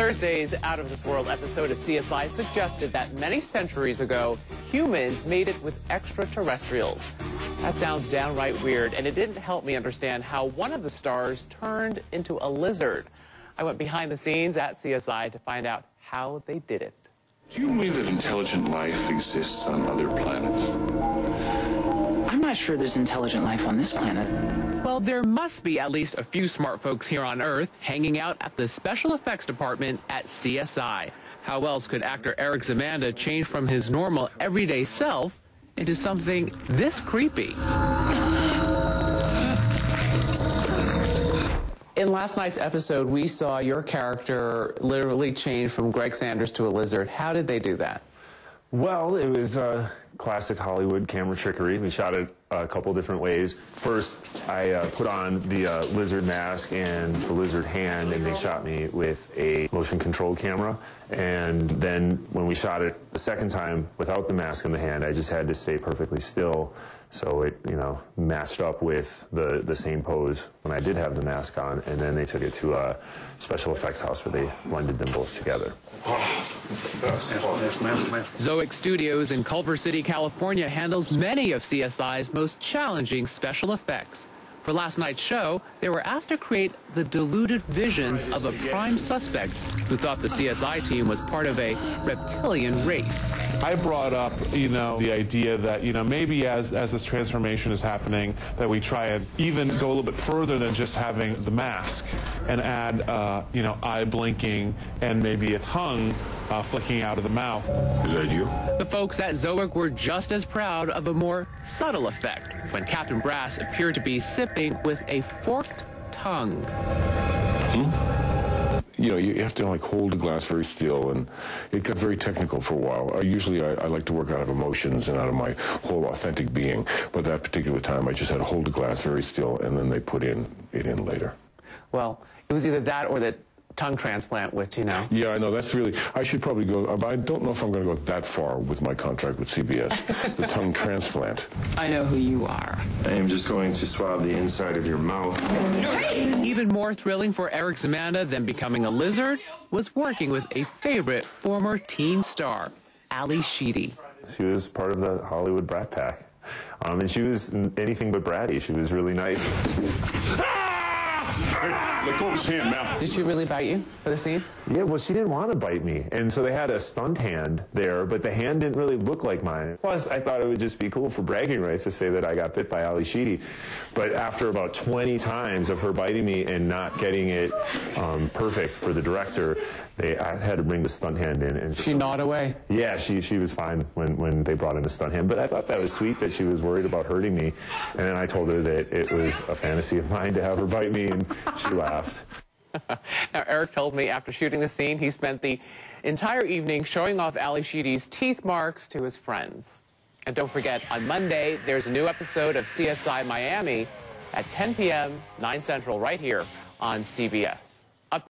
Thursday's Out of This World episode of CSI suggested that many centuries ago, humans made it with extraterrestrials. That sounds downright weird, and it didn't help me understand how one of the stars turned into a lizard. I went behind the scenes at CSI to find out how they did it. Do you believe that intelligent life exists on other planets? I'm not sure there's intelligent life on this planet. Well, there must be at least a few smart folks here on Earth hanging out at the special effects department at CSI. How else could actor Eric szmanda change from his normal, everyday self into something this creepy? In last night's episode, we saw your character literally change from Greg Sanders to a lizard. How did they do that? Well, it was classic Hollywood camera trickery. We shot it a couple different ways. First, I put on the lizard mask and the lizard hand, and they shot me with a motion control camera. And then when we shot it the second time without the mask and the hand, I just had to stay perfectly still. So it, matched up with the same pose when I did have the mask on, and then they took it to a special effects house where they blended them both together. Zoic Studios in Culver City, California handles many of CSI's most challenging special effects. For last night's show, they were asked to create the diluted visions of a prime suspect who thought the CSI team was part of a reptilian race. I brought up, the idea that, maybe as this transformation is happening, that we try and even go a little bit further than just having the mask and add, eye blinking and maybe a tongue flicking out of the mouth. Is that you? The folks at Zoic were just as proud of a more subtle effect when Captain Brass appeared to be sipping with a forked tongue. You have to hold the glass very still, and it got very technical for a while. Usually I like to work out of emotions and out of my whole authentic being, but that particular time I just had to hold the glass very still, and then they put it in later. Well, it was either that or the tongue transplant, which, Yeah, I know. That's really... I should probably go... I don't know if I'm going to go that far with my contract with CBS. The tongue transplant. I know who you are. I am just going to swab the inside of your mouth. Even more thrilling for Eric szmanda than becoming a lizard was working with a favorite former teen star, Ali Sheedy. She was part of the Hollywood brat pack. And she was anything but bratty. She was really nice. Let go of his hand, ma'am. Did she really bite you for the scene? Yeah, well, she didn't want to bite me. And so they had a stunt hand there, but the hand didn't really look like mine. Plus, I thought it would just be cool for bragging rights to say that I got bit by Ali Sheedy. But after about 20 times of her biting me and not getting it perfect for the director, I had to bring the stunt hand in. And she gnawed away? Yeah, she was fine when they brought in the stunt hand. But I thought that was sweet that she was worried about hurting me. And then I told her that it was a fantasy of mine to have her bite me, and she laughed. Now, Eric told me after shooting the scene, he spent the entire evening showing off Ali Sheedy's teeth marks to his friends. And don't forget, on Monday, there's a new episode of CSI Miami at 10 p.m., 9 Central, right here on CBS.